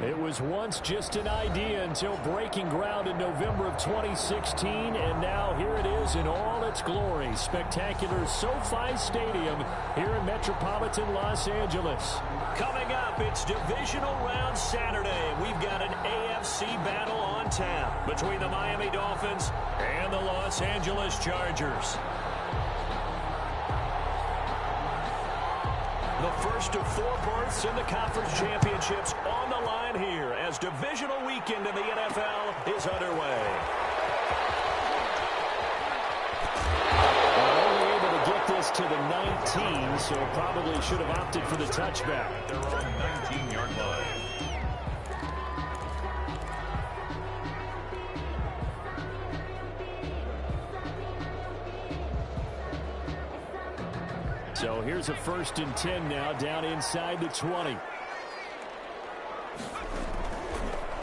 It was once just an idea until breaking ground in November of 2016, and now here it is in all its glory. Spectacular SoFi Stadium here in metropolitan Los Angeles. Coming up, it's divisional round Saturday. We've got an AFC battle on tap between the Miami Dolphins and the Los Angeles Chargers. The first of 4 berths in the conference championships on the line here as divisional weekend in the NFL is underway. Only able to get this to the 19, so probably should have opted for the touchback. They're on 19-yard line. So here's a 1st and 10 now, down inside the 20.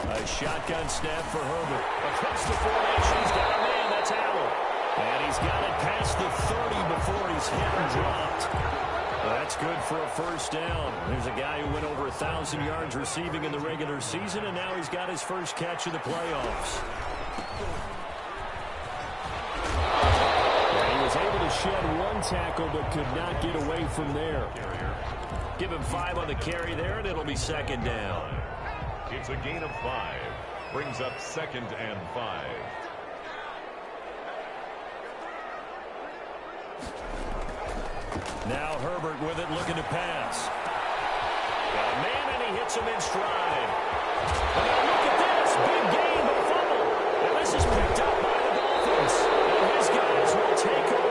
A shotgun snap for Herbert. Across the formation, he's got a man, that's Allen. And he's got it past the 30 before he's hit and dropped. That's good for a 1st down. There's a guy who went over 1,000 yards receiving in the regular season, and now he's got his first catch of the playoffs. Able to shed 1 tackle, but could not get away from there. Give him 5 on the carry there, and it'll be 2nd down. It's a gain of 5. Brings up 2nd and 5. Now Herbert with it, looking to pass. Got a man, and he hits him in stride. And now look at this. Big gain, but fumble. And this is picked up by the Dolphins. And his guys will take over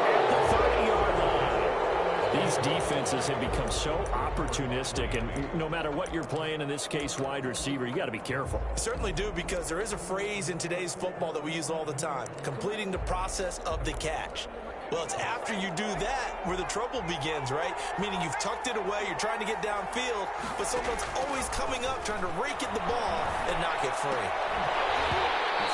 at the 30-yard line. These defenses have become so opportunistic, and no matter what you're playing, in this case wide receiver, you got to be careful. You certainly do, because there is a phrase in today's football that we use all the time: completing the process of the catch. Well, it's after you do that where the trouble begins, right? Meaning you've tucked it away, you're trying to get downfield, but someone's always coming up trying to rake at the ball and knock it free.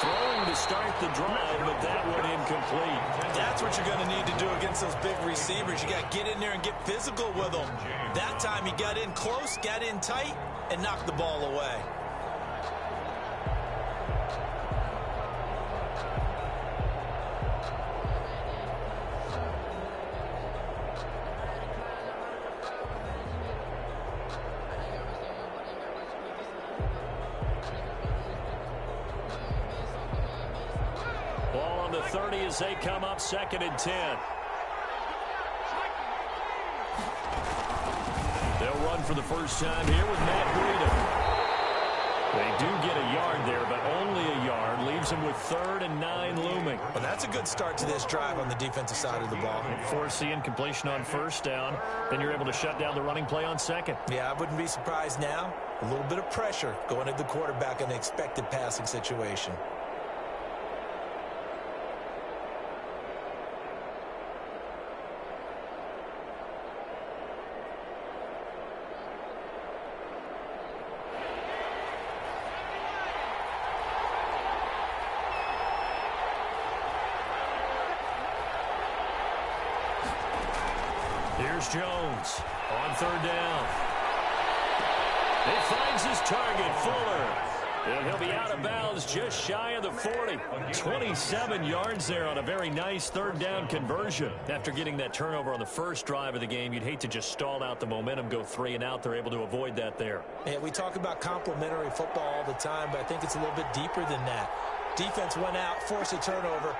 Throwing to start the drive, but that one incomplete. That's what you're going to need to do against those big receivers. You got to get in there and get physical with them. That time he got in close, got in tight, and knocked the ball away. Ball on the 30 as they come up, 2nd and 10. They'll run for the first time here with Matt Breida. They do get a yard there, but only a yard. Leaves them with 3rd and 9 looming. Well, that's a good start to this drive on the defensive side of the ball. Force the incompletion on 1st down. Then you're able to shut down the running play on 2nd. Yeah, I wouldn't be surprised now. A little bit of pressure going at the quarterback in the expected passing situation. Here's Jones on 3rd down. He finds his target, Fuller. And he'll be out of bounds just shy of the 40. 27 yards there on a very nice 3rd down conversion. After getting that turnover on the first drive of the game, you'd hate to just stall out the momentum, go 3 and out. They're able to avoid that there. Yeah, we talk about complementary football all the time, but I think it's a little bit deeper than that. Defense went out, forced a turnover,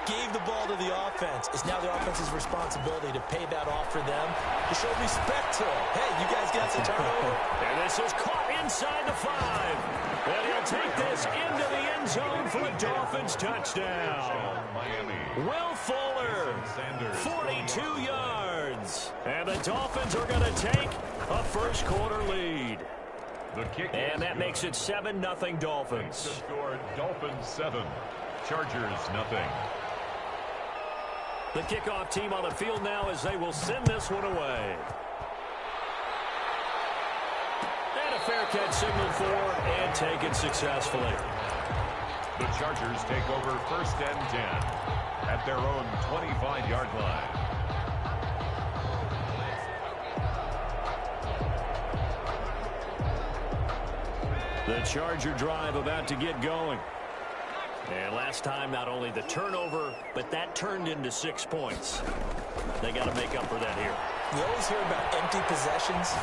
gave the ball to the offense. It's now the offense's responsibility to pay that off for them, to show respect to them. Hey, you guys got the turnover. And this is caught inside the 5. And he'll take this into the end zone for a Dolphins touchdown. Will Fuller, 42 yards. And the Dolphins are going to take a 1st quarter lead. And that makes it 7-0 Dolphins. Score Dolphins 7, Chargers 0. The kickoff team on the field now as they will send this one away. And a fair catch signaled for and taken successfully. The Chargers take over 1st and 10 at their own 25-yard line. The Charger drive about to get going. And last time, not only the turnover, but that turned into 6 points. They got to make up for that here. You always hear about empty possessions,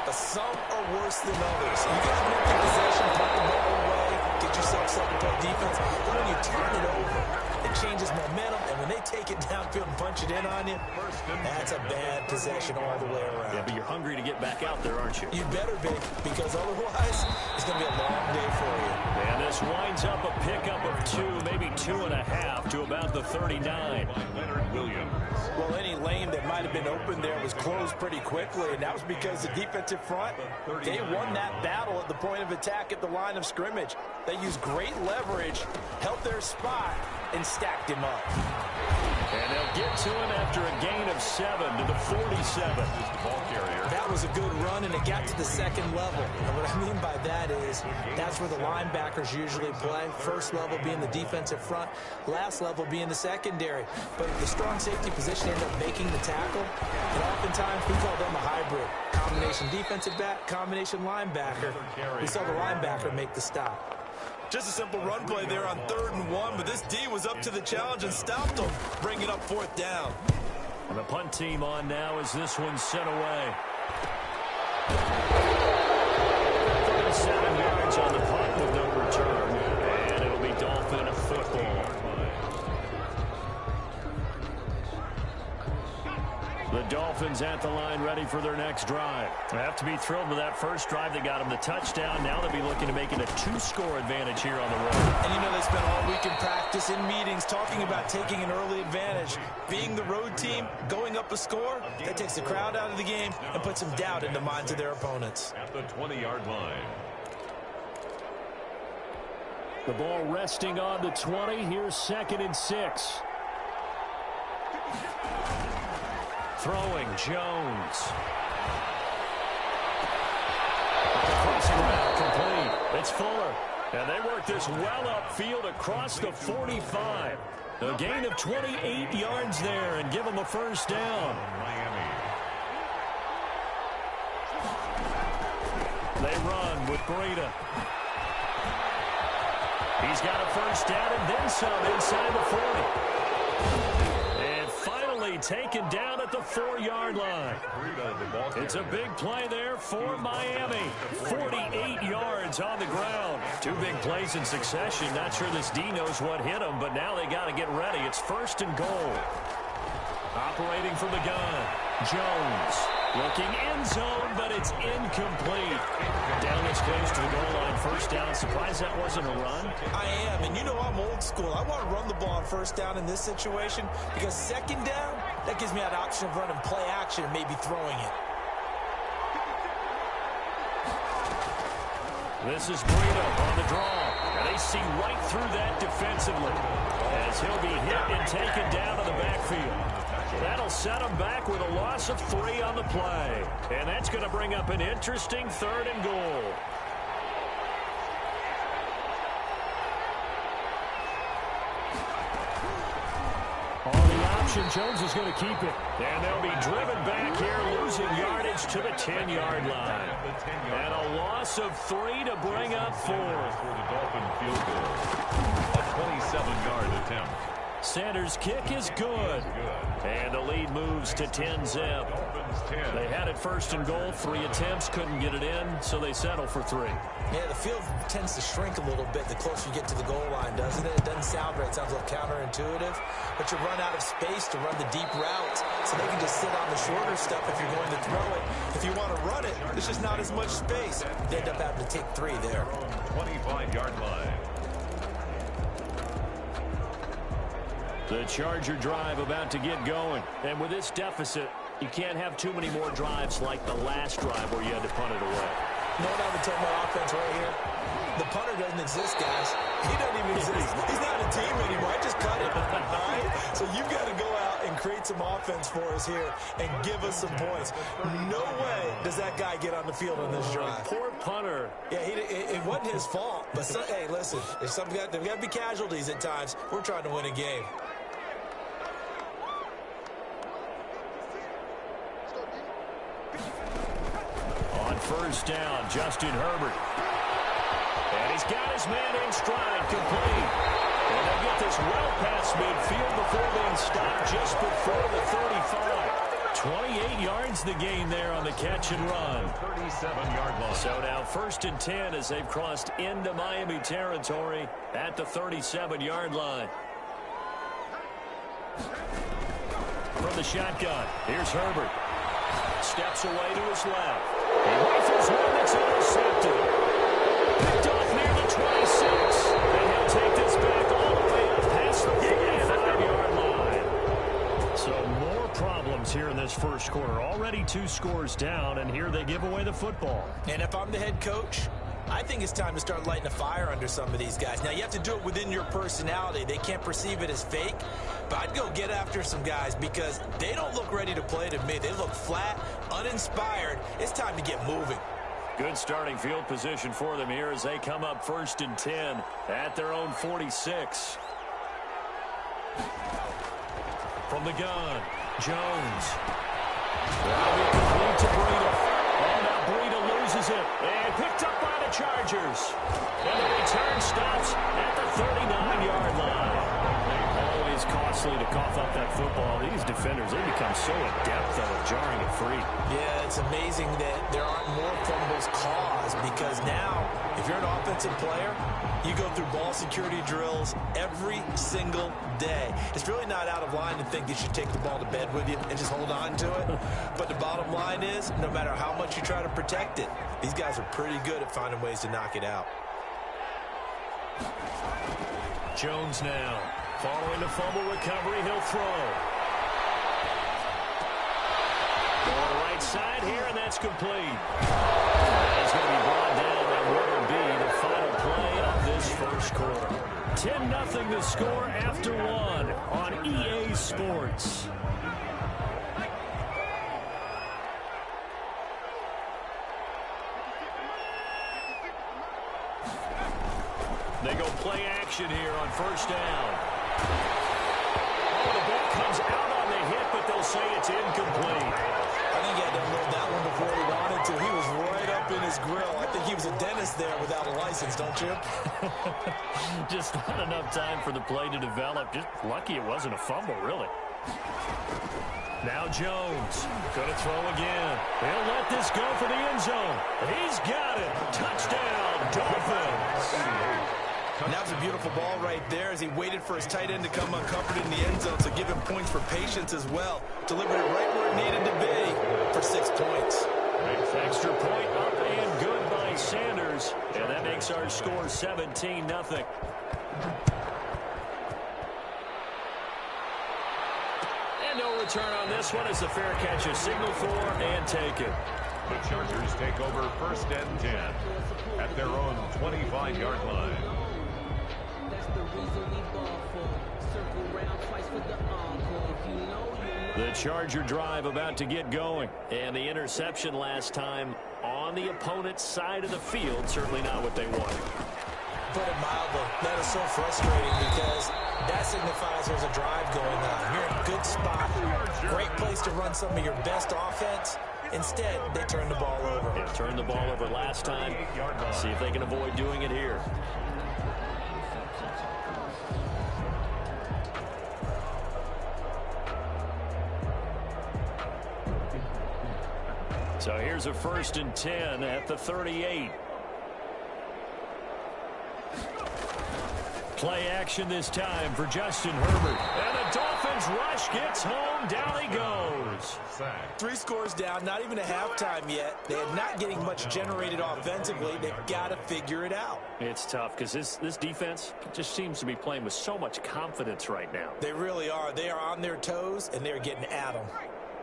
but some are worse than others. You get an empty possession, put the ball away, get yourself something to play defense. But when you turn it over, it changes momentum, and when they take it downfield and punch it in on you, that's a bad possession all the way around. Yeah, but you're hungry to get back out there, aren't you? You better be, because otherwise, it's going to be a long day for you. And this winds up a pickup of 2, maybe 2.5 to about the 39. Leonard Williams. Well, any lane that might have been open there was closed pretty quickly, and that was because the defensive front, they won that battle at the point of attack at the line of scrimmage. They used great leverage, held their spot, and stacked him up. And they'll get to him after a gain of 7 to the 47. Ball carrier. That was a good run, and it got to the second level. And what I mean by that is that's where the linebackers usually play. First level being the defensive front, last level being the secondary. But the strong safety position ended up making the tackle, and oftentimes we call them a hybrid. Combination defensive back, combination linebacker. We saw the linebacker make the stop. Just a simple run play there on 3rd and 1, but this D was up to the challenge and stopped them, bringing up 4th down. And the punt team on now as this one's sent away. 37 yards on the punt with no return. And it'll be Dolphin football. The Dolphins at the line ready for their next drive. They have to be thrilled with that first drive that got them the touchdown. Now they'll be looking to make it a 2-score advantage here on the road. And you know they spent all week in practice, in meetings, talking about taking an early advantage. Being the road team, going up a score, that takes the crowd out of the game and puts some doubt in the minds of their opponents. At the 20-yard line. The ball resting on the 20. Here's 2nd and 6. Throwing, Jones. The crossing route complete. It's Fuller. And they work this well upfield across the 45. A gain of 28 yards there and give them a first down. Miami. They run with Breida. He's got a first down and then some inside the 40. Taken down at the 4-yard line. It's a big play there for Miami. 48 yards on the ground. 2 big plays in succession. Not sure this D knows what hit him, but now they got to get ready. It's 1st and goal. Operating from the gun. Jones looking end zone, but it's incomplete. Down as close to the goal line. First down. Surprised that wasn't a run? I am, and you know I'm old school. I want to run the ball on first down in this situation because 2nd down, that gives me that option of running play action and maybe throwing it. This is Breida on the draw. And they see right through that defensively as he'll be hit and taken down to the backfield. That'll set him back with a loss of 3 on the play. And that's going to bring up an interesting 3rd and goal. On the option, Jones is going to keep it. And they'll be driven back here, losing yardage to the 10-yard line. And a loss of 3 to bring up 4. For the Dolphin field goal. A 27-yard attempt. Sanders' kick is good. And the lead moves to 10-zip. They had it 1st and goal. 3 attempts, couldn't get it in, so they settle for 3. Yeah, the field tends to shrink a little bit the closer you get to the goal line, doesn't it? It doesn't sound right. It sounds a little counterintuitive. But you run out of space to run the deep routes, so they can just sit on the shorter stuff if you're going to throw it. If you want to run it, there's just not as much space. They end up having to take 3 there. 25-yard line. The Charger drive about to get going. And with this deficit, you can't have too many more drives like the last drive where you had to punt it away. You know what I would tell my offense right here? The punter doesn't exist, guys. He doesn't even exist. He's not a team anymore. I just cut him. All right? So you've got to go out and create some offense for us here and give us some points. No way does that guy get on the field on this drive. Poor punter. Yeah, it wasn't his fault. But, hey, listen, there's got to be casualties at times. We're trying to win a game. On 1st down, Justin Herbert. And he's got his man in stride, complete. And they get this well past midfield before being stopped just before the 35. 28 yards the gain there on the catch and run. 37-yard line. So now 1st and 10 as they've crossed into Miami territory at the 37-yard line. From the shotgun, here's Herbert. Steps away to his left. He rifles one that's intercepted. Picked off near the 26. And he'll take this back all the way up past the 45-yard line. So more problems here in this first quarter. Already 2 scores down, and here they give away the football. And if I'm the head coach, I think it's time to start lighting a fire under some of these guys. Now, you have to do it within your personality. They can't perceive it as fake. But I'd go get after some guys because they don't look ready to play to me. They look flat, uninspired. It's time to get moving. Good starting field position for them here as they come up 1st and 10 at their own 46. From the gun, Jones. That'll be complete to Breida. Oh, now Breida loses it. And picked up by the Chargers. And the return stops at the 39-yard line. Always costly to cough up that football. These defenders, they become so adept, though, at jarring it free. Yeah, it's amazing that there aren't more fumbles caused because now, if you're an offensive player, you go through ball security drills every single day. It's really not out of line to think you should take the ball to bed with you and just hold on to it. But the bottom line is, no matter how much you try to protect it, these guys are pretty good at finding ways to knock it out. Jones now. Following the fumble recovery, he'll throw. Going to the right side here, and that's complete. He's going to be brought down on what will be the final play of this first quarter. 10-0 the score after 1 on EA Sports. They go play action here on 1st down. Oh, the ball comes out on the hit, but they'll say it's incomplete. I think he had to unload that one before he wanted to. He was right up in his grill. I think he was a dentist there without a license, don't you? Just not enough time for the play to develop. Just lucky it wasn't a fumble, really. Now Jones going to throw again. He'll let this go for the end zone. He's got it. Touchdown, Dolphins. And that was a beautiful ball right there as he waited for his tight end to come uncovered in the end zone, so give him points for patience as well. Delivered it right where it needed to be for 6 points. Extra point up and good by Sanders, and that makes our score 17-0. And no return on this one as the fair catch is signaled for and taken. The Chargers take over 1st and 10 at their own 25-yard line. The Charger drive about to get going. And the interception last time on the opponent's side of the field, certainly not what they wanted. Put it mildly, that is so frustrating because that signifies there's a drive going on. You're in a good spot, great place to run some of your best offense. Instead, they turn the ball over. They turned the ball over last time. See if they can avoid doing it here. So here's a 1st and 10 at the 38. Play action this time for Justin Herbert. And the Dolphins rush gets home. Down he goes. 3 scores down, not even a halftime yet. They are not getting much generated offensively. They've got to figure it out. It's tough because this defense just seems to be playing with so much confidence right now. They really are. They are on their toes, and they're getting at them.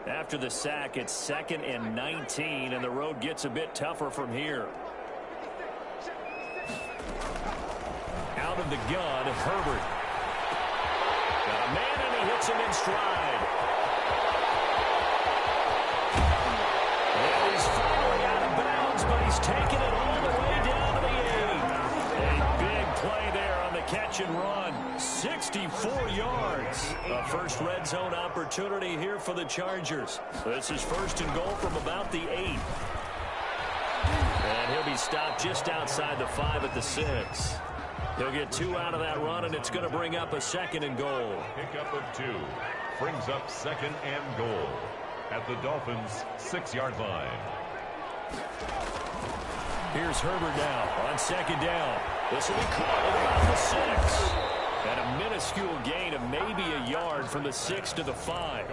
After the sack, it's 2nd and 19, and the road gets a bit tougher from here. Out of the gun, Herbert. Got a man, and he hits him in stride. And he's finally out of bounds, but he's taking it all the way down to the 8. A big play there on the catch and run. 64 yards. A first red zone opportunity here for the Chargers. This is 1st and goal from about the 8. And he'll be stopped just outside the 5 at the 6. He'll get 2 out of that run, and it's going to bring up a 2nd and goal. Pickup of 2 brings up 2nd and goal at the Dolphins' 6-yard line. Here's Herbert now on 2nd down. This will be caught at about the 6. And a minuscule gain of maybe a yard from the 6 to the 5.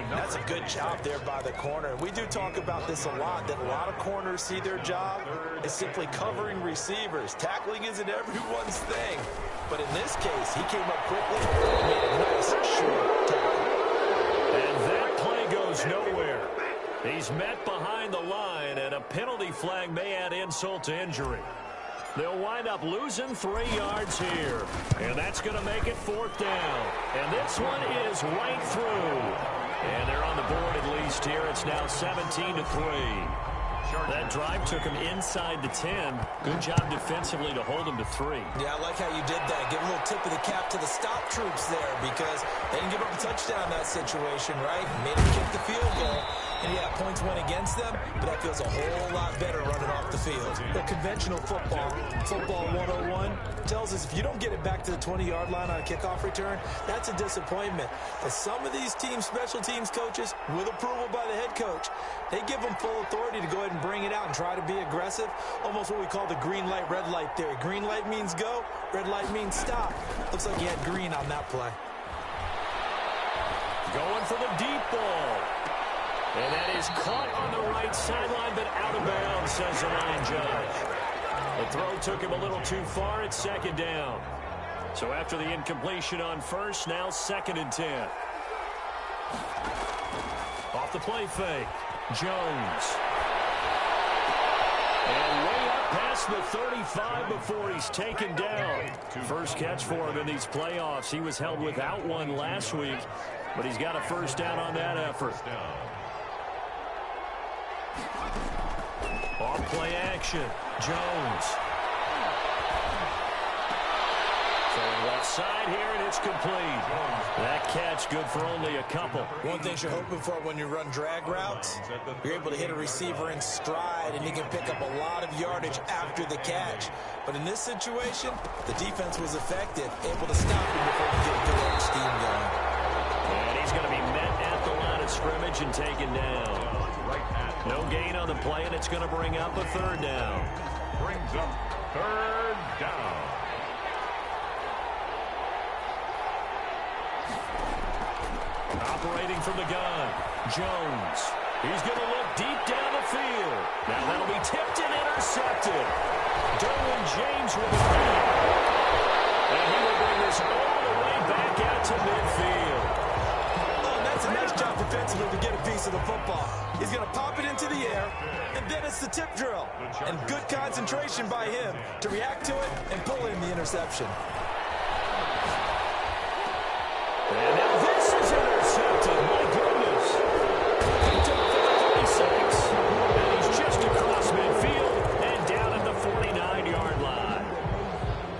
That's a good job there by the corner. We do talk about this a lot, that a lot of corners see their job is simply covering receivers. Tackling isn't everyone's thing. But in this case, he came up quickly and made a nice short tackle. And that play goes nowhere. He's met behind the line, and a penalty flag may add insult to injury. They'll wind up losing 3 yards here. And that's going to make it 4th down. And this one is right through. And they're on the board at least here. It's now 17-3. That drive took him inside the 10. Good job defensively to hold him to 3. Yeah, I like how you did that. Give a little tip of the cap to the stop troops there because they didn't give up a touchdown in that situation, right? Made them kick the field goal. And, yeah, points went against them, but that feels a whole lot better running off the field. The conventional football 101, tells us if you don't get it back to the 20-yard line on a kickoff return, that's a disappointment. But some of these team special teams coaches, with approval by the head coach, they give them full authority to go ahead and bring it out and try to be aggressive. Almost what we call the green light, red light theory. Green light means go, red light means stop. Looks like he had green on that play. Going for the deep ball. And that is caught on the right sideline, but out of bounds, says the line judge. The throw took him a little too far. It's 2nd down. So after the incompletion on 1st, now 2nd and 10. Off the play fake. Jones. And way up past the 35 before he's taken down. First catch for him in these playoffs. He was held without one last week, but he's got a 1st down on that effort. Off play action. Jones. Throwing left side here, and it's complete. That catch good for only a couple. One thing you're hoping for when you run drag routes, you're able to hit a receiver in stride, and he can pick up a lot of yardage after the catch. But in this situation, the defense was effective, able to stop him before he could get that steam going. And he's going to be met at the line of scrimmage and taken down. No gain on the play, and it's going to bring up a 3rd down. Brings up 3rd down. Operating from the gun, Jones. He's going to look deep down the field. Now that'll be tipped and intercepted. Derwin James with the lead. And he will bring this all the way back out to midfield. Oh, that's a nice job defensively to get a piece of the football. He's going to pop it into the air, and then it's the tip drill. And good concentration by him to react to it and pull in the interception. And now this is intercepted. My goodness. He took it for the 36. And he's just across midfield and down at the 49-yard line.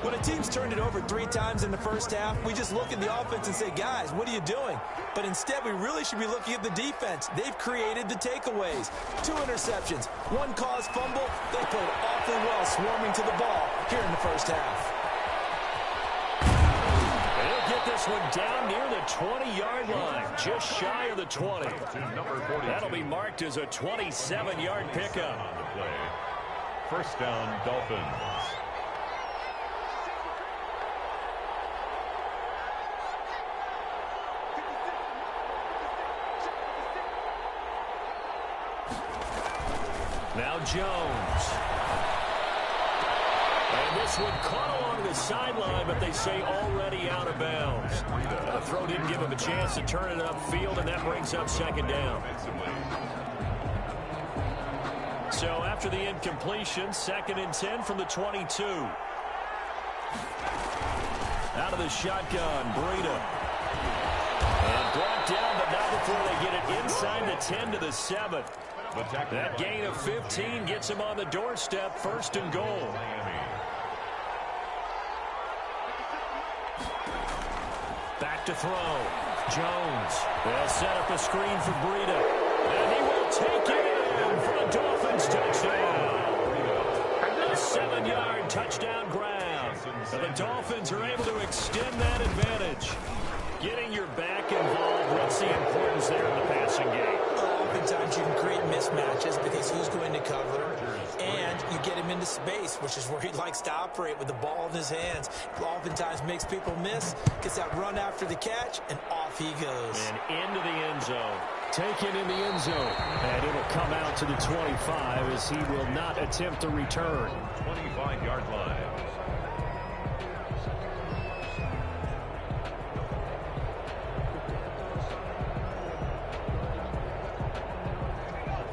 When a team's turned it over 3 times in the first half, we just look at the offense and say, guys, what are you doing? But instead, we really should be looking at the defense. They've created the takeaways. 2 interceptions, 1 caused fumble. They played awfully well swarming to the ball here in the first half. They'll get this one down near the 20-yard line, just shy of the 20. That'll be marked as a 27-yard pickup. 1st down, Dolphins. Now Jones. And this one caught along the sideline, but they say already out of bounds. The throw didn't give him a chance to turn it upfield, and that brings up 2nd down. So after the incompletion, 2nd and 10 from the 22. Out of the shotgun, Breida. And brought down, but not before they get it inside the 10 to the 7. That gain of 15 gets him on the doorstep, 1st and goal. Back to throw. Jones. They'll set up a screen for Breida. And he will take it in for a Dolphins touchdown. 7-yard touchdown grab. And the Dolphins are able to extend that advantage. Getting your back involved, what's the importance there in the passing game? Oftentimes you can create mismatches because who's going to cover, and you get him into space, which is where he likes to operate with the ball in his hands. Oftentimes makes people miss, gets that run after the catch, and off he goes. And into the end zone. Taken in the end zone. And it'll come out to the 25 as he will not attempt to return. 25-yard line.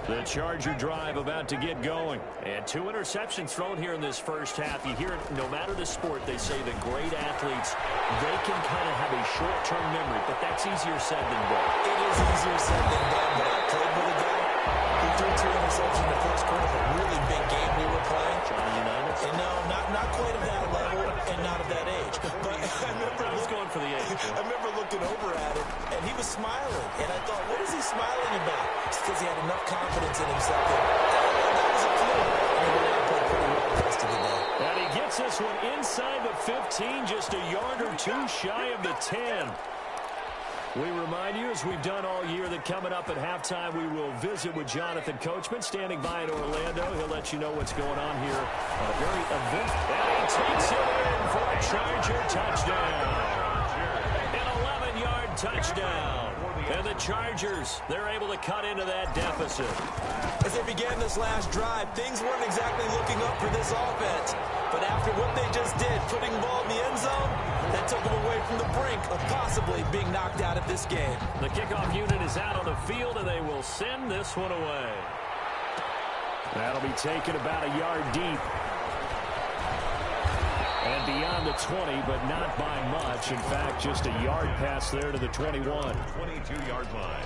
The Charger drive about to get going. And 2 interceptions thrown here in this first half. You hear it, no matter the sport, they say the great athletes, they can kind of have a short-term memory, but that's easier said than done. It is easier said than done, but I played with a guy who threw 2 interceptions in the first quarter of a really big game we were playing. Johnny Unitas? And no, not quite of that level and not of that age. But I was going for the age. I remember looking over at him, and he was smiling. And I thought, what is he smiling about? It's because he had enough confidence in himself that was a fluke. And he went out and played pretty well the rest of the day. And he gets this one inside the 15, just a yard or 2 shy of the 10. We remind you, as we've done all year, that coming up at halftime, we will visit with Jonathan Coachman, standing by in Orlando. He'll let you know what's going on here on a very event. And he takes it in for a Charger touchdown. An 11-yard touchdown. And the Chargers, they're able to cut into that deficit. As they began this last drive, things weren't exactly looking up for this offense. But after what they just did, putting the ball in the end zone, that took them away from the brink of possibly being knocked out of this game. The kickoff unit is out on the field, and they will send this one away. That'll be taken about a yard deep. And beyond the 20, but not by much. In fact, just a yard pass there to the 21. 22-yard line.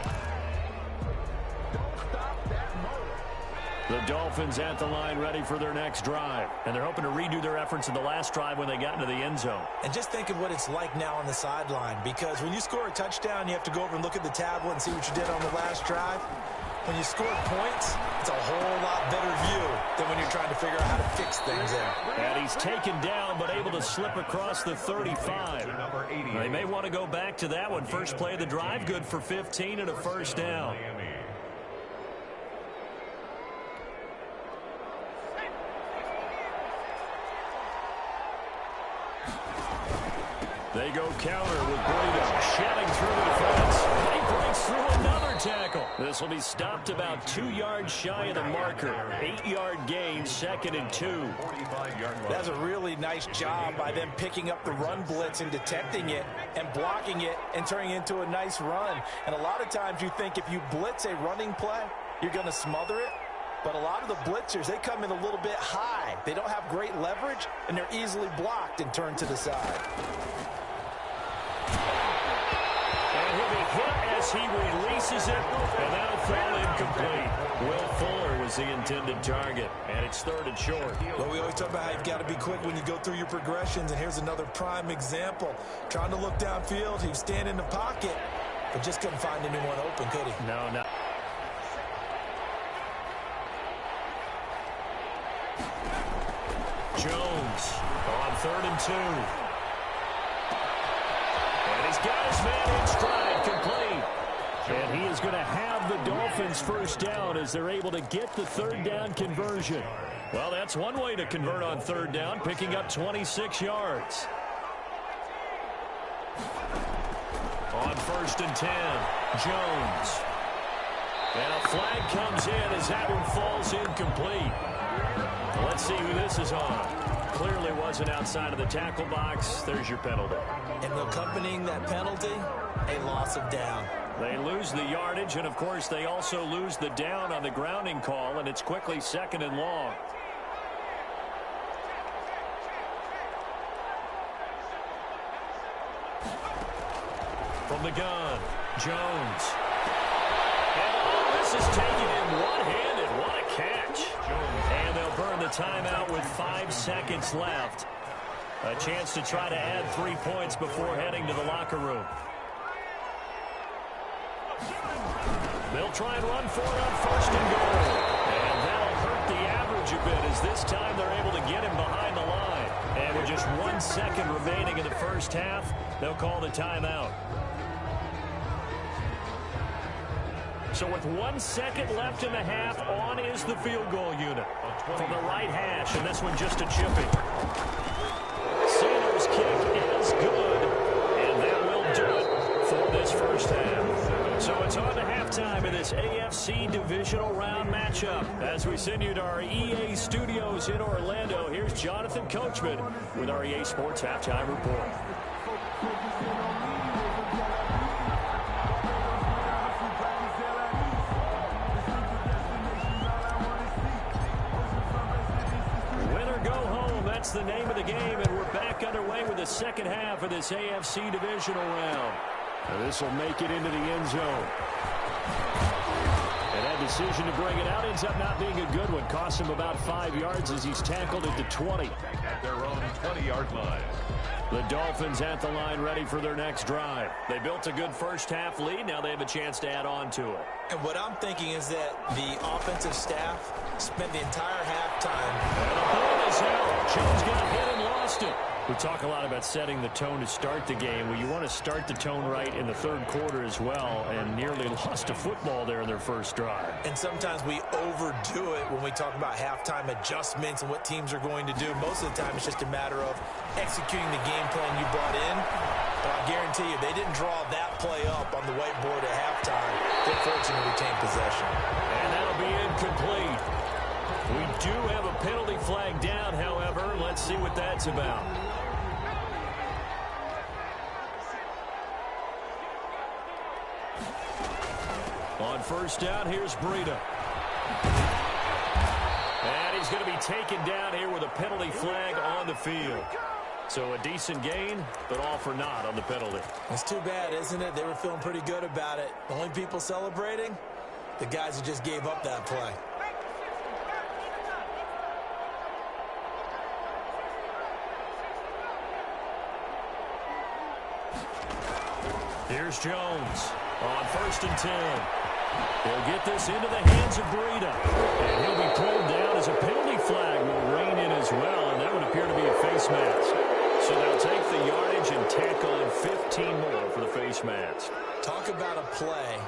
The Dolphins at the line ready for their next drive. And they're hoping to redo their efforts in the last drive when they got into the end zone. And just think of what it's like now on the sideline. Because when you score a touchdown, you have to go over and look at the tablet and see what you did on the last drive. When you score points, it's a whole lot better view than when you're trying to figure out how to fix things there. And he's taken down, but able to slip across the 35. They may want to go back to that one. First play of the drive, good for 15 and a first down. They go counter with Brady shedding through the defense. He breaks through another tackle. This will be stopped about 2 yards shy of the marker. 8-yard gain, 2nd and 2. That's a really nice job by them picking up the run blitz and detecting it and blocking it and turning it into a nice run. And a lot of times you think if you blitz a running play, you're going to smother it. But a lot of the blitzers, they come in a little bit high. They don't have great leverage, and they're easily blocked and turned to the side. And he'll be hit as he releases it, and that'll fall incomplete. Will Fuller was the intended target, and it's 3rd and short. Well, we always talk about how you've got to be quick when you go through your progressions, and here's another prime example. Trying to look downfield, he was standing in the pocket, but just couldn't find anyone open, could he? No. Jones on 3rd and 2. And he's got his man in stride, complete. And he is going to have the Dolphins first down as they're able to get the 3rd down conversion. Well, that's one way to convert on 3rd down, picking up 26 yards. On 1st and 10, Jones. And a flag comes in as that one falls incomplete. Let's see who this is on. Clearly wasn't outside of the tackle box. There's your penalty. And accompanying that penalty, a loss of down. They lose the yardage, and, of course, they also lose the down on the grounding call, and it's quickly 2nd and long. From the gun, Jones. And all this is taken in one-handed. What a catch. And they'll burn the timeout with 5 seconds left. A chance to try to add 3 points before heading to the locker room. They'll try and run for it on 1st and goal. And that'll hurt the average a bit as this time they're able to get him behind the line. And with just 1 second remaining in the first half, they'll call the timeout. So with 1 second left in the half, on is the field goal unit from the right hash, and this one just a chipping. Sanders' kick is good, and that will do it for this first half. So it's on to halftime in this AFC divisional round matchup. As we send you to our EA studios in Orlando, here's Jonathan Coachman with our EA Sports Halftime Report. That's the name of the game, and we're back underway with the second half of this AFC divisional round. Now this will make it into the end zone. And that decision to bring it out ends up not being a good one. Costs him about 5 yards as he's tackled at the 20. At their own 20-yard line. The Dolphins at the line ready for their next drive. They built a good first half lead. Now they have a chance to add on to it. And what I'm thinking is that the offensive staff spent the entire halftime. And a ball is out. Jones got hit and lost it. We talk a lot about setting the tone to start the game. Well, you want to start the tone right in the third quarter as well, and nearly lost a football there in their first drive. And sometimes we overdo it when we talk about halftime adjustments and what teams are going to do. Most of the time it's just a matter of executing the game plan you brought in. But I guarantee you, they didn't draw that play up on the whiteboard at halftime. They're fortunate to retain possession. And that'll be incomplete. We do have a penalty flag down, however. Let's see what that's about. On first down, here's Breida. And he's going to be taken down here with a penalty flag on the field. So a decent gain, but all for naught on the penalty. It's too bad, isn't it? They were feeling pretty good about it. The only people celebrating, the guys who just gave up that play. Here's Jones on 1st and 10. He'll get this into the hands of Breida. And he'll be pulled down as a penalty flag will rein in as well, and that would appear to be a face mask. So they'll take the yardage and tackle in 15 more for the face mask. Talk about a play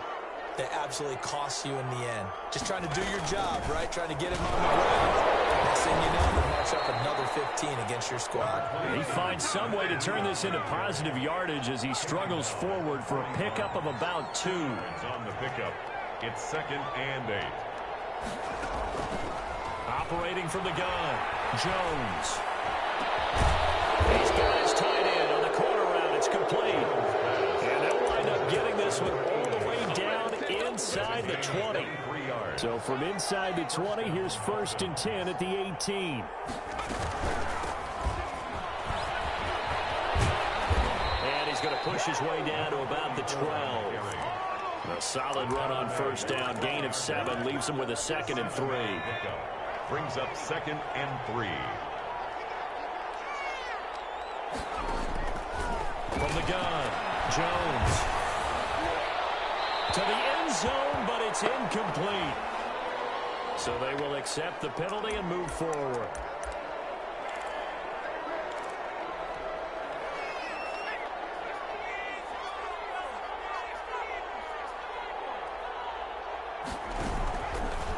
that absolutely costs you in the end. Just trying to do your job, right? Trying to get him on the ground. Next thing you know, you march up another 15 against your squad. He finds some way to turn this into positive yardage as he struggles forward for a pickup of about 2. It's on the pickup. It's 2nd and 8. Operating from the gun, Jones. He's got his tight end on the corner route. It's complete. And they'll wind up getting this one all the way down inside the 20. So from inside the 20, here's 1st and 10 at the 18. And he's going to push his way down to about the 12. A solid run on first down. Gain of 7 leaves him with a 2nd and 3. Brings up 2nd and 3. From the gun, Jones. To the end zone, but it's incomplete. So they will accept the penalty and move forward.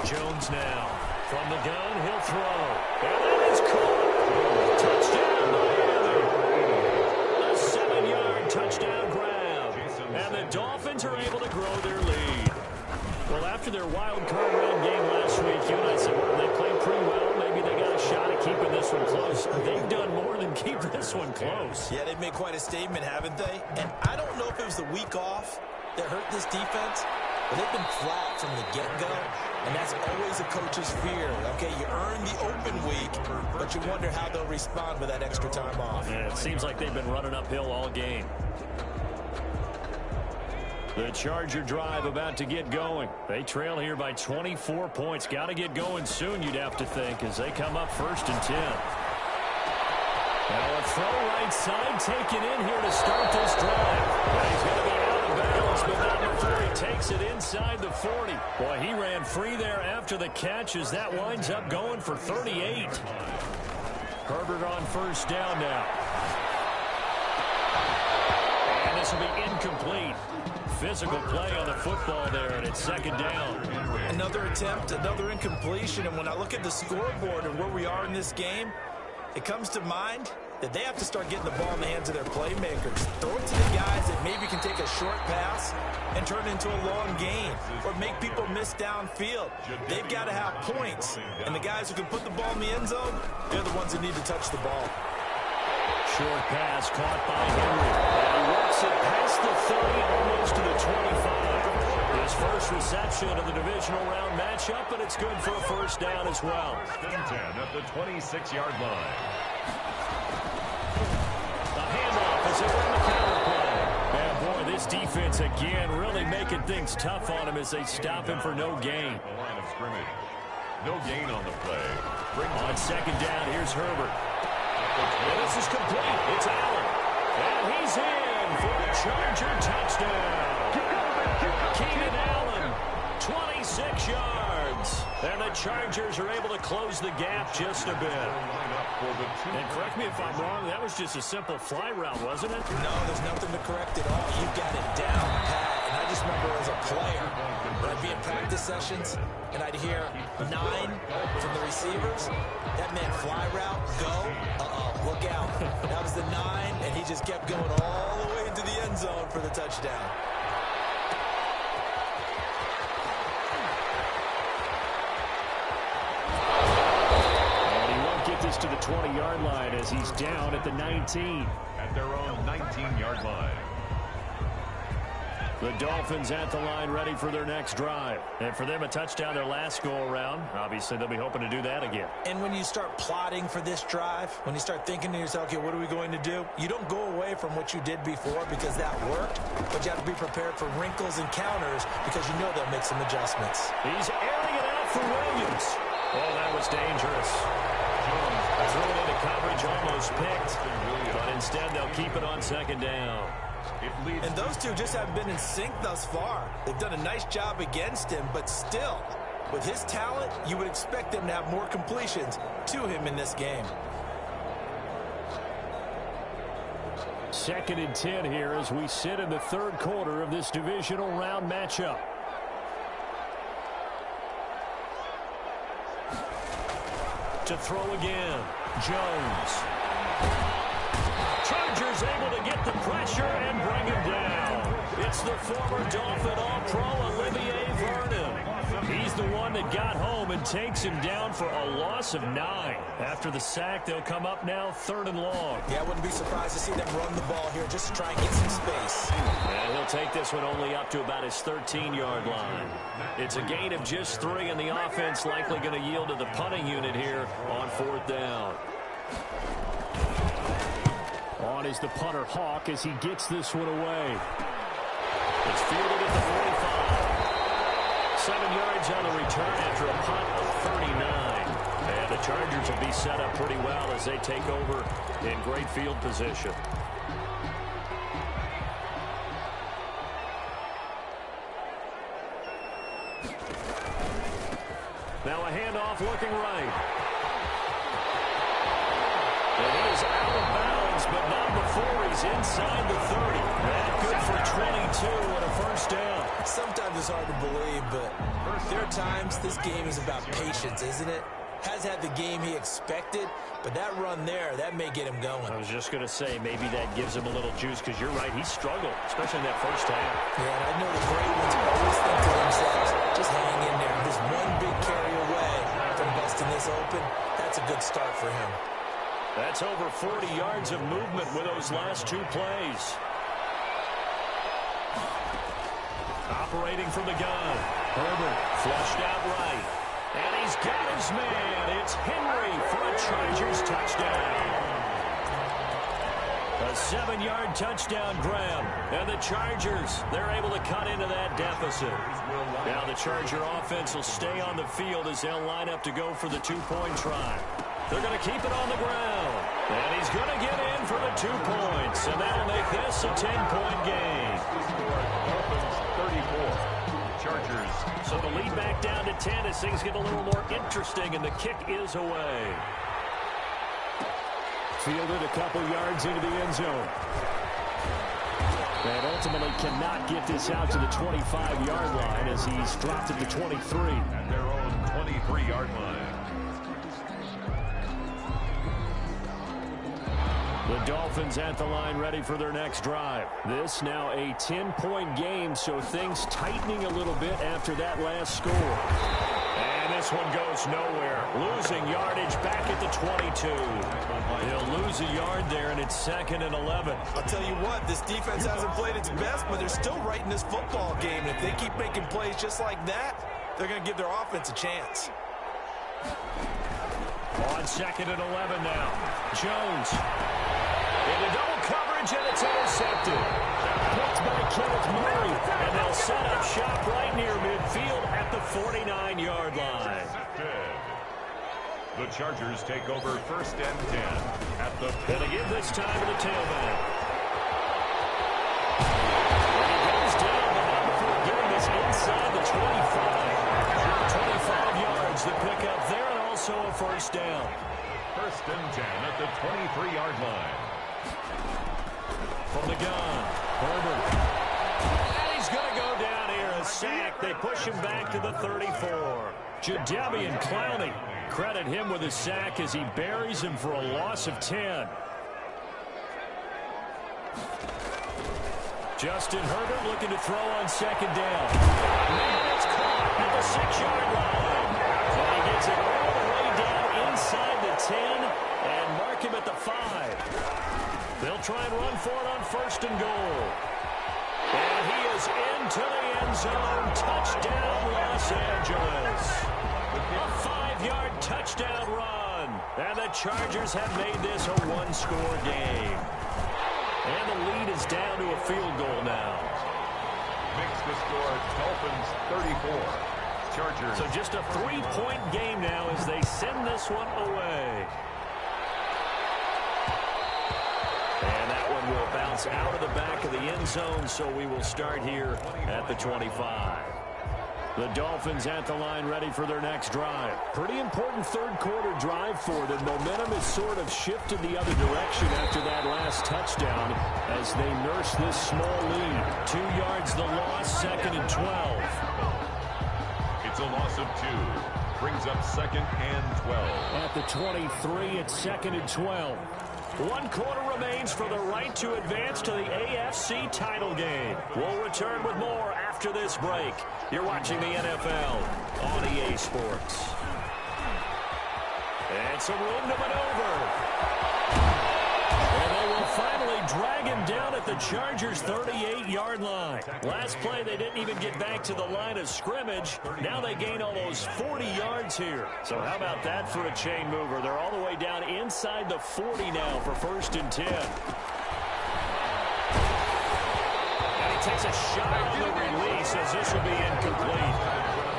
Jones now. From the gun, he'll throw. And that is caught. Touchdown, Miami. A 7-yard touchdown grab. And the Dolphins are able to grow their lead. Well, after their wild card round game last week, you and I said, well, they played pretty well. Maybe they got a shot at keeping this one close. They've done more than keep this one close. Yeah, they've made quite a statement, haven't they? And I don't know if it was the week off that hurt this defense, but they've been flat from the get-go. And that's always a coach's fear. Okay, you earn the open week, but you wonder how they'll respond with that extra time off. Yeah, it seems like they've been running uphill all game. The Charger drive about to get going. They trail here by 24 points. Got to get going soon, you'd have to think, as they come up 1st and 10. Now a throw right side taken in here to start this drive. Now he's going to be out of bounds, but not before he takes takes it inside the 40. Boy, he ran free there after the catch as that winds up going for 38. Herbert on first down now. And this will be incomplete. Physical play on the football there, and it's second down. Another attempt, another incompletion, and when I look at the scoreboard and where we are in this game, it comes to mind that they have to start getting the ball in the hands of their playmakers. Throw it to the guys that maybe can take a short pass and turn it into a long gain or make people miss downfield. They've got to have points, and the guys who can put the ball in the end zone, they're the ones that need to touch the ball. Short pass caught by Henry. And he works it past the 30, almost to the 25. His first reception of the divisional round matchup, and it's good for a first down as well. 10 at the 26-yard line. The handoff as they run the counter play. And boy, this defense again really making things tough on him as they stop him for no gain. The line of scrimmage. No gain on the play. On second down, here's Herbert. And this is complete. It's Allen. And he's in for a Charger touchdown. Keenan Allen, 26 yards. And the Chargers are able to close the gap just a bit. And correct me if I'm wrong, that was just a simple fly route, wasn't it? No, there's nothing to correct at all. You've got it down pat. And I just remember as a player, when I'd be in practice sessions, and I'd hear 9 from the receivers. That meant fly route, go, look out. That was the 9, and he just kept going all the way into the end zone for the touchdown. And he won't get this to the 20-yard line as he's down at the 19. At their own 19-yard line. The Dolphins at the line ready for their next drive. And for them, a touchdown their last go-around. Obviously, they'll be hoping to do that again. And when you start plotting for this drive, when you start thinking to yourself, okay, what are we going to do? You don't go away from what you did before because that worked, but you have to be prepared for wrinkles and counters because you know they'll make some adjustments. He's airing it out for Williams. Oh, that was dangerous. Threw it into coverage, almost picked, but instead they'll keep it on second down. And those two just haven't been in sync thus far. They've done a nice job against him, but still, with his talent, you would expect them to have more completions to him in this game. 2nd and 10 here as we sit in the third quarter of this divisional round matchup. To throw again, Jones. Chargers able to get the pressure and bring him down. It's the former Dolphin All-Pro Olivier Vernon. He's the one that got home and takes him down for a loss of 9. After the sack, they'll come up now 3rd and long. Yeah, I wouldn't be surprised to see them run the ball here just to try and get some space. And he'll take this one only up to about his 13-yard line. It's a gain of just 3, and the offense likely going to yield to the punting unit here on 4th down. On is the punter Hawk as he gets this one away. It's fielded at the 45. 7 yards on the return after a punt of 39. And the Chargers will be set up pretty well as they take over in great field position. Now a handoff looking right. And he is out of bounds, but not before he's inside the 30. And good for 22 and a first down. Sometimes it's hard to believe, but there are times this game is about patience, isn't it? Has had the game he expected, but that run there, that may get him going. I was just going to say, maybe that gives him a little juice, because you're right, he struggled, especially in that first half. Yeah, and I know the great ones always think to themselves, just hang in there. Just one big carry away from busting this open. That's a good start for him. That's over 40 yards of movement with those last 2 plays. Operating from the gun. Herbert flushed out right. And he's got his man. It's Henry for a Chargers touchdown. A 7-yard touchdown grab. And the Chargers, they're able to cut into that deficit. Now the Charger offense will stay on the field as they'll line up to go for the 2-point try. They're going to keep it on the ground. And he's going to get in for the 2 points. And that'll make this a 10-point game. Dolphins 34. and 10 as things get a little more interesting, and the kick is away. Fielded a couple yards into the end zone. And ultimately cannot get this out to the 25-yard line as he's dropped at the 23. At their own 23-yard line. The Dolphins at the line ready for their next drive. This now a 10-point game, so things tightening a little bit after that last score. And this one goes nowhere. Losing yardage back at the 22. He'll lose a yard there, and it's 2nd and 11. I'll tell you what, this defense hasn't played its best, but they're still right in this football game. And if they keep making plays just like that, they're going to give their offense a chance. On 2nd and 11 now. Jones. Into double coverage, and it's intercepted. Picked by Kenneth Murray, and they'll set up shop right near midfield at the 49-yard line. The Chargers take over 1st and 10 at the... And they give this time to the tailback. And he goes down, but not before getting this inside the 25. 25 yards, the pickup there, and also a 1st down. 1st and 10 at the 23-yard line. From the gun, Herbert. And he's going to go down here, a sack. They push him back to the 34. Jadeveon Clowney, credit him with a sack as he buries him for a loss of 10. Justin Herbert looking to throw on 2nd down. Man, it's caught at the 6-yard line. And he gets it all the way down inside the 10 and mark him at the 5. They'll try and run for it on 1st and goal. And he is into the end zone. Touchdown, Los Angeles. A 5-yard touchdown run. And the Chargers have made this a one-score game. And the lead is down to a field goal now. Makes the score Dolphins 34. Chargers. So just a 3-point game now as they send this one away. And that one will bounce out of the back of the end zone, so we will start here at the 25. The Dolphins at the line ready for their next drive. Pretty important third-quarter drive for them. Momentum has sort of shifted the other direction after that last touchdown as they nurse this small lead. 2 yards the loss, 2nd and 12. It's a loss of 2. Brings up 2nd and 12. At the 23, it's 2nd and 12. 1 quarter remains for the right to advance to the AFC title game. We'll return with more after this break. You're watching the NFL on EA Sports. And some room to maneuver. And they will finally drag him down at the Chargers' 38-yard line. Last play, they didn't even get back to the line of scrimmage. Now they gain almost 40 yards here. So how about that for a chain mover? They're all the way down inside the 40 now for 1st and 10. And he takes a shot on the release as this will be incomplete.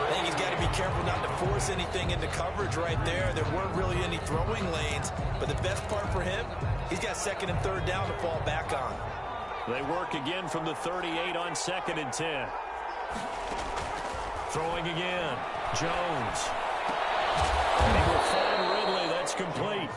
I think he's got to be careful not to force anything into coverage right there. There weren't really any throwing lanes, but the best part for him, he's got 2nd and 3rd down to fall back on. They work again from the 38 on 2nd and 10. Throwing again. Jones. And he will find Ridley. That's complete.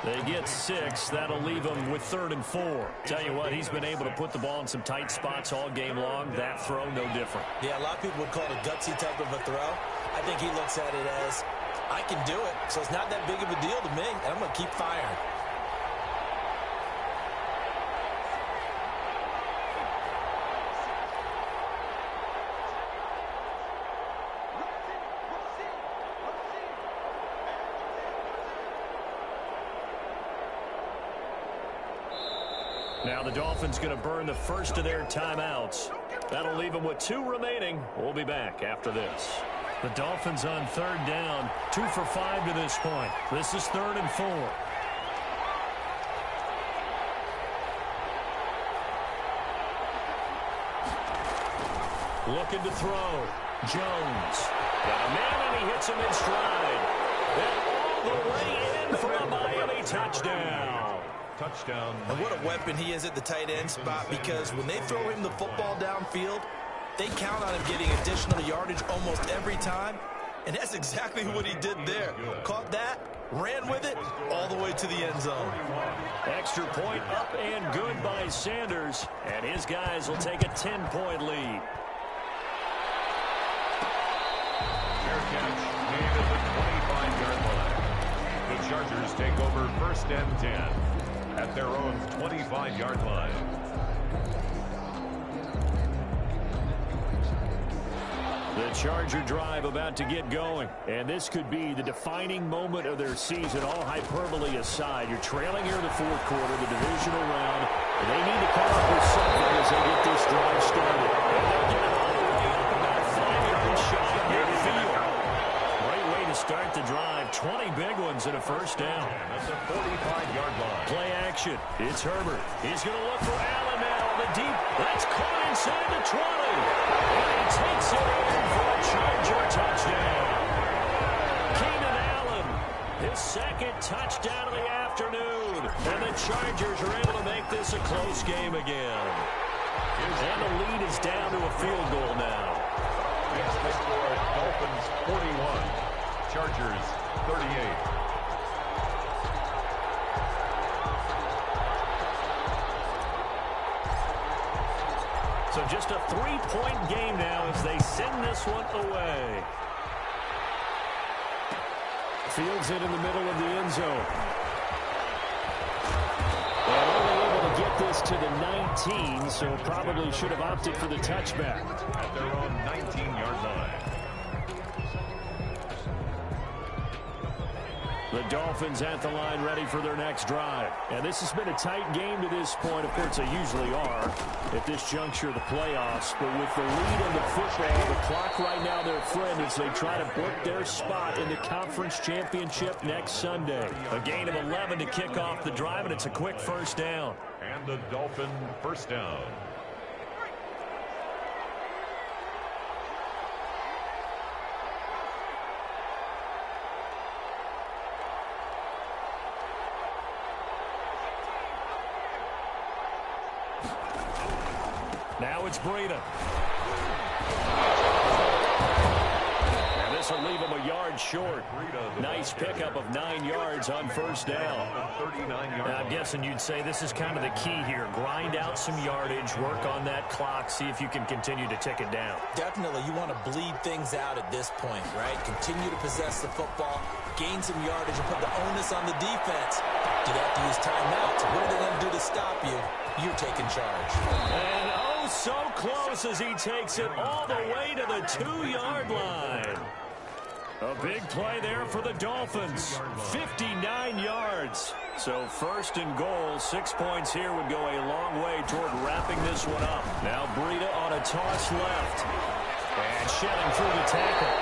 They get 6. That'll leave them with 3rd and 4. Tell you what, he's been able to put the ball in some tight spots all game long. That throw, no different. Yeah, a lot of people would call it a gutsy type of a throw. I think he looks at it as, I can do it, so it's not that big of a deal to me, and I'm going to keep firing. Now the Dolphins going to burn the first of their timeouts. That'll leave them with 2 remaining. We'll be back after this. The Dolphins on 3rd down. 2 for 5 to this point. This is 3rd and 4. Looking to throw. Jones. Got a man and he hits him in stride. And all the way in for a Miami touchdown. Touchdown. And what a weapon he is at the tight end spot, because when they throw him the football downfield, They count on him getting additional yardage almost every time, and that's exactly what he did there. Caught that, ran with it, all the way to the end zone. Extra point up and good by Sanders, and his guys will take a 10-point lead. Fair catch made at the 25-yard line. The Chargers take over 1st and 10 at their own 25-yard line. The Charger drive about to get going, and this could be the defining moment of their season, all hyperbole aside. You're trailing here in the fourth quarter, the divisional round, and they need to come up with something as they get this drive started. And they'll get it all the way up about 5 yards shy of midfield. Great way to start the drive. 20 big ones and a first down. At the 45-yard line. Play action. It's Herbert. He's going to look for Allen now on the deep. That's caught inside the 20. And he takes it in for a Charger touchdown. Keenan Allen, his second touchdown of the afternoon. And the Chargers are able to make this a close game again. And the lead is down to a field goal now. Makes the score Dolphins 41, Chargers 38. So just a 3-point game now as they send this one away. Fields it in the middle of the end zone. And only able to get this to the 19, so probably should have opted for the touchback. At their own 19-yard line. The Dolphins at the line ready for their next drive. And this has been a tight game to this point. Of course, they usually are at this juncture of the playoffs. But with the lead in the football, the clock right now their friend as they try to book their spot in the conference championship next Sunday. A gain of 11 to kick off the drive, and it's a quick first down. And the Dolphin first down. Now it's Breida. And this will leave him a yard short. Nice pickup of 9 yards on first down. I'm guessing you'd say this is kind of the key here. Grind out some yardage, work on that clock, see if you can continue to tick it down. Definitely, you want to bleed things out at this point, right? Continue to possess the football, gain some yardage, and put the onus on the defense. Do they have to use timeouts? What are they going to do to stop you? You're taking charge. And oh, so close as he takes it all the way to the 2-yard line. A big play there for the Dolphins. 59 yards. So first and goal, 6 points here would go a long way toward wrapping this one up. Now Breida on a toss left. And shedding through the tackle.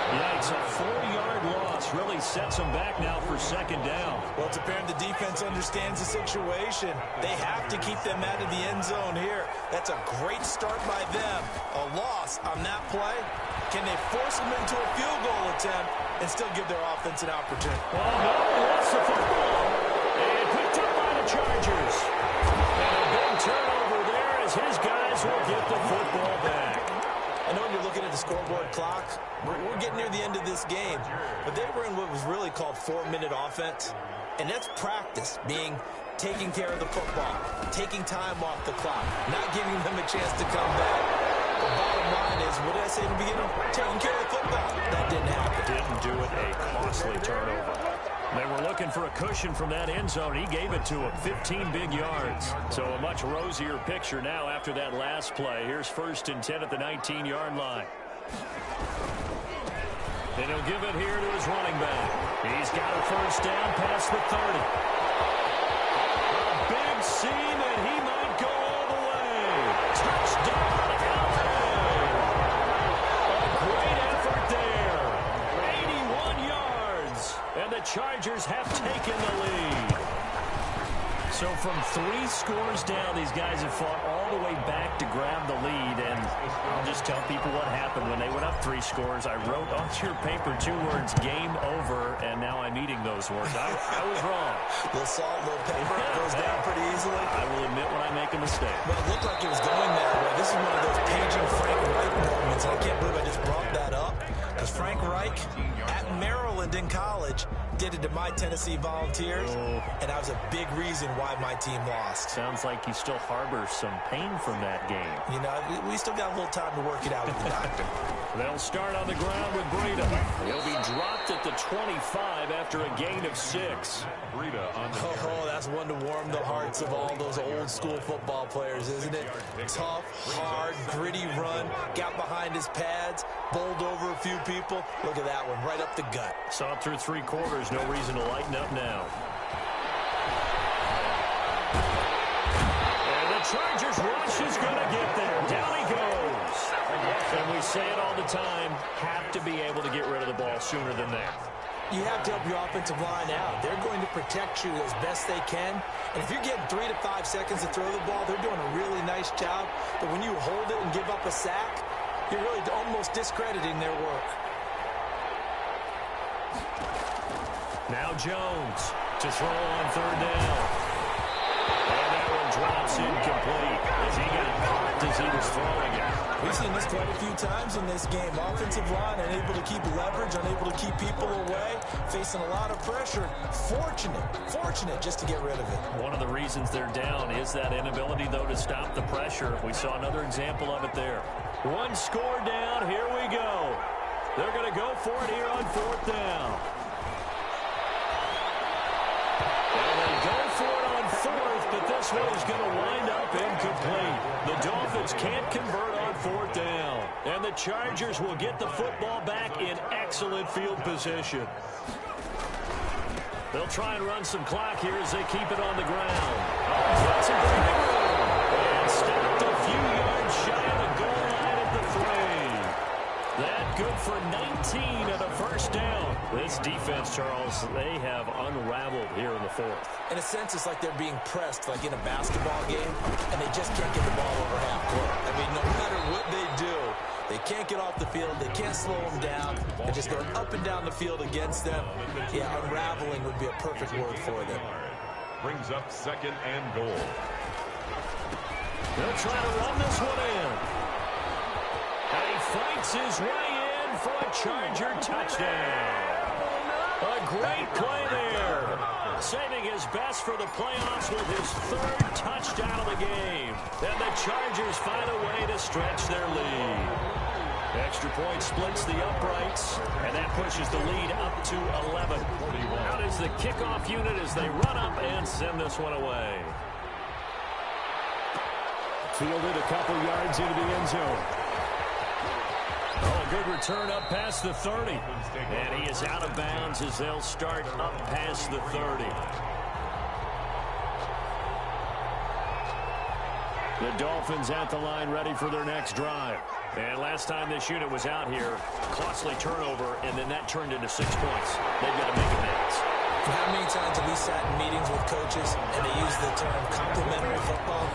Yikes, a 4-yard loss really sets them back now for second down. Well, it's apparent the defense understands the situation. They have to keep them out of the end zone here. That's a great start by them. A loss on that play. Can they force them into a field goal attempt and still give their offense an opportunity? Oh, no, he lost the football. And picked up by the Chargers. And a big turnover there as his guys will get the football back. I know you're looking at the scoreboard clock. We're getting near the end of this game. But they were in what was really called 4-minute offense. And that's practice, being taking care of the football, taking time off the clock, not giving them a chance to come back. The bottom line is, what did I say in the beginning? Taking care of the football. That didn't happen. Didn't do it. A costly turnover. They were looking for a cushion from that end zone. He gave it to him. 15 big yards. So a much rosier picture now after that last play. Here's 1st and 10 at the 19-yard line. And he'll give it here to his running back. He's got a first down past the 30. A big seam, and he might go all the way. Touchdown, LA! A great effort there. 81 yards. And the Chargers have taken the lead. So from 3 scores down, these guys have fought all the way back to grab the lead. And I'll just tell people what happened when they went up 3 scores. I wrote onto your paper 2 words, game over, and now I'm eating those words. I was wrong. A little salt, a little pepper, goes down pretty easily. I will admit when I make a mistake. But it looked like it was going that way. This is one of those paging Frank Reich moments, and I can't believe I just brought that up, because Frank Reich at Maryland in college did it to my Tennessee Volunteers, and that was a big reason why my team lost. Sounds like you still harbor some pain from that game. You know, we still got a little time to work it out with the doctor. They'll start on the ground with Breida. He'll be dropped at the 25 after a gain of 6. Breida on the Oh, that's one to warm the hearts of all those old school football players, isn't it? Tough, hard, gritty run, got behind his pads, bowled over a few people. Look at that one, right up the gut. Saw it through 3 quarters, no reason to lighten up now. And the Chargers rush is going to get there. Down he goes. And we say it all the time, have to be able to get rid of the ball sooner than that. You have to help your offensive line out. They're going to protect you as best they can. And if you're getting 3 to 5 seconds to throw the ball, they're doing a really nice job. But when you hold it and give up a sack, you're really almost discrediting their work. Now Jones to throw on 3rd down. And that one drops incomplete as he got caught as he was throwing it. We've seen this quite a few times in this game. Offensive line unable to keep leverage, unable to keep people away, facing a lot of pressure. Fortunate just to get rid of it. One of the reasons they're down is that inability, though, to stop the pressure. We saw another example of it there. 1 score down. Here we go. They're going to go for it here on 4th down. And they go for it on 4th, but this one is going to wind up incomplete. The Dolphins can't convert on 4th down. And the Chargers will get the football back in excellent field position. They'll try and run some clock here as they keep it on the ground. That's a breathing room. And stopped a few yards shy of the goal line at the 3. That good for 19 and a 1st down. This defense, Charles, they have unraveled here in the 4th. In a sense, it's like they're being pressed, like in a basketball game, and they just can't get the ball over half court. I mean, no matter what they do, they can't get off the field. They can't slow them down. They're just going up and down the field against them. Yeah, unraveling would be a perfect word for them. brings up 2nd and goal. They'll try to run this one in. And he fights his way in for a Charger touchdown. A great play there. Saving his best for the playoffs with his 3rd touchdown of the game. And the Chargers find a way to stretch their lead. Extra point splits the uprights, and that pushes the lead up to 11. Out is the kickoff unit as they run up and send this one away. Fielded a couple yards into the end zone. Oh, a good return up past the 30. And he is out of bounds as they'll start up past the 30. The Dolphins at the line ready for their next drive. And last time this unit was out here, costly turnover, and then that turned into 6 points. They've got to make amends. How many times have we sat in meetings with coaches and they use the term complementary football?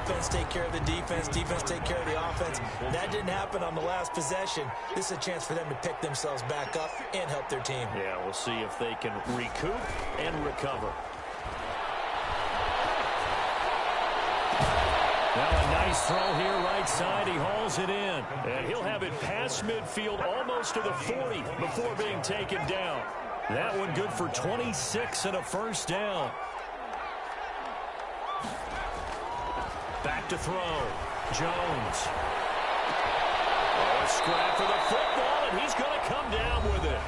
Offense take care of the defense, defense take care of the offense. That didn't happen on the last possession. This is a chance for them to pick themselves back up and help their team. Yeah, we'll see if they can recoup and recover. Now a nice throw here right side. He hauls it in. And he'll have it past midfield almost to the 40 before being taken down. That one good for 26 and a 1st down. Back to throw. Jones. Oh, a scrap for the football, and he's going to come down with it.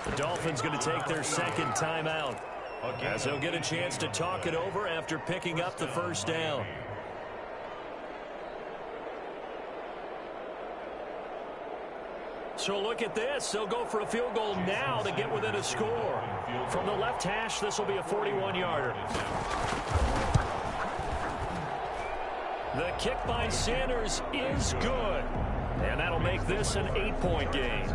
The Dolphins going to take their 2nd timeout as they'll get a chance to talk it over after picking up the 1st down. So look at this. They'll go for a field goal now to get within a score. From the left hash, this will be a 41-yarder. The kick by Sanders is good. And that'll make this an 8-point game.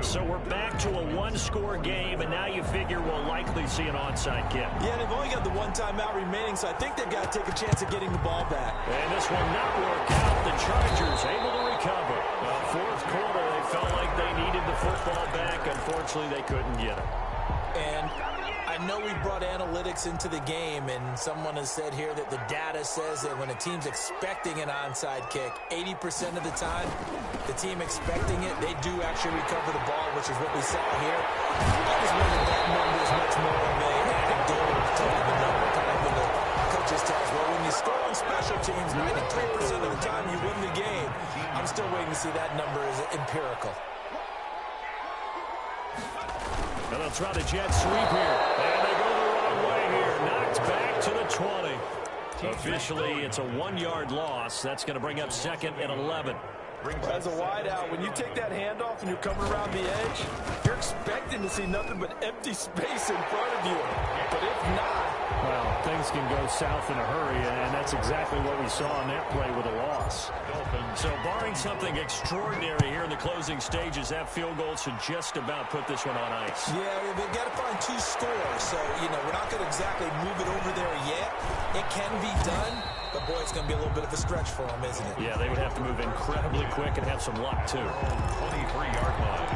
So we're back to a 1-score game, and now you figure we'll likely see an onside kick. Yeah, they've only got the 1 timeout remaining, so I think they've got to take a chance at getting the ball back. And this will not work out. The Chargers able to recover. recover. Well, fourth quarter, they felt like they needed the football back. Unfortunately, they couldn't get it. And I know we brought analytics into the game, and someone has said here that the data says that when a team's expecting an onside kick, 80% of the time, the team expecting it, they do actually recover the ball, which is what we saw here. I just wonder if that number is much more of an anecdotal type of a number, kind of when the coaches tell us, well, when you score on special teams, 93% of the time you win the game. I'm still waiting to see that number is empirical. And they'll try the jet sweep here. And they go the wrong way here. Knocked back to the 20. Officially, it's a 1-yard loss. That's going to bring up second and 11. As a wide out, when you take that handoff and you're coming around the edge, you're expecting to see nothing but empty space in front of you. But if not, well, things can go south in a hurry, and that's exactly what we saw in that play with a loss. So barring something extraordinary here in the closing stages, that field goal should just about put this one on ice. Yeah, they've got to find 2 scores. So, we're not going to exactly move it over there yet. It can be done, but, boy, it's going to be a little bit of a stretch for them, isn't it? Yeah, they would have to move incredibly quick and have some luck, too. 23-yard line.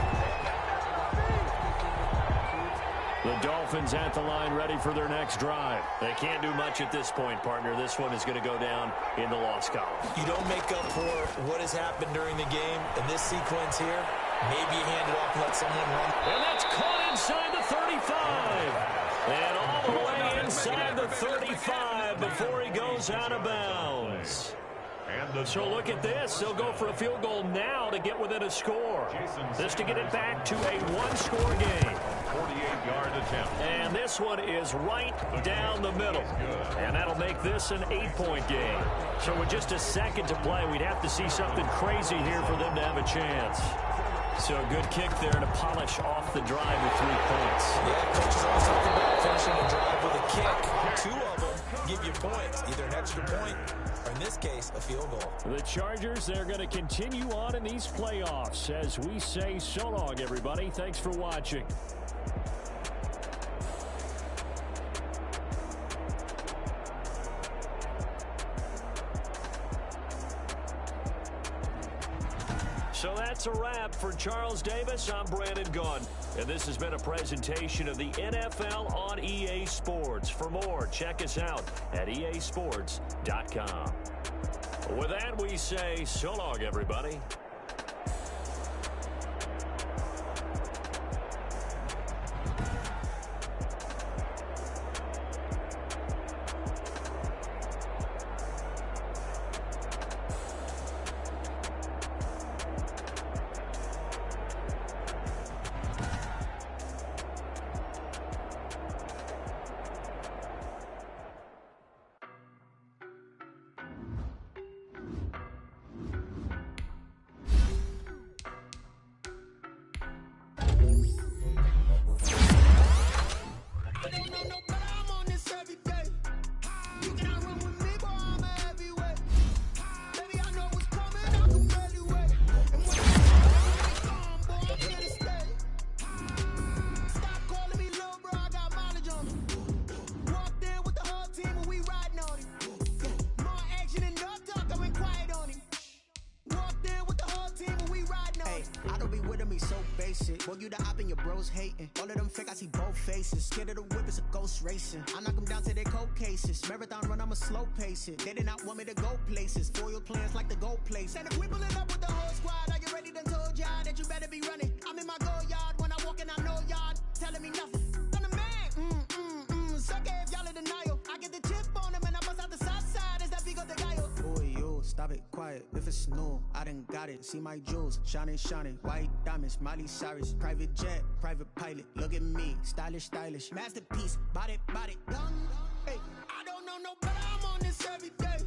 The Dolphins at the line ready for their next drive. They can't do much at this point, partner. This one is going to go down in the loss column. You don't make up for what has happened during the game in this sequence here. Maybe you hand it off and let someone run. And that's caught inside the 35. And all the way inside the 35 before he goes out of bounds. So look at this. They'll go for a field goal now to get within a score. This to get it back to a 1-score game. 48-yard attempt. And this one is right down the middle. And that'll make this an 8-point game. So with just a second to play, we'd have to see something crazy here for them to have a chance. So a good kick there to polish off the drive with 3 points. Yeah, coaches always talk about finishing a drive with a kick. 2 of them give you points, either an extra point or, in this case, a field goal. The Chargers, they're going to continue on in these playoffs as we say so long, everybody. Thanks for watching. So that's a wrap for Charles Davis. I'm Brandon Gunn. And this has been a presentation of the NFL on EA Sports. For more, check us out at easports.com. With that, we say so long, everybody. Boy, you the op and your bros hating. All of them fake, I see both faces. Scared of the whip, it's a ghost racing. I knock them down to their cold cases. Marathon run, I'ma slow pace it. They did not want me to go places. Foil plans like the go place. And if we pulling up with the whole squad, are you ready? Done told y'all that you better be running. I'm in my go yard when I walk in, I know y'all telling me nothing. I'm the man. Suck it if y'all in denial. I get the chip on them and I bust out the south side. Is that Vigo de Gallo? Boy, yo, stop it, quiet. If it's new, I done got it. See my jewels, shining, shining. White diamonds, Miley Cyrus. Private jet, private pilot. Look at me, stylish, stylish. Masterpiece, body, done. Hey, I don't know no better. I'm on this every day.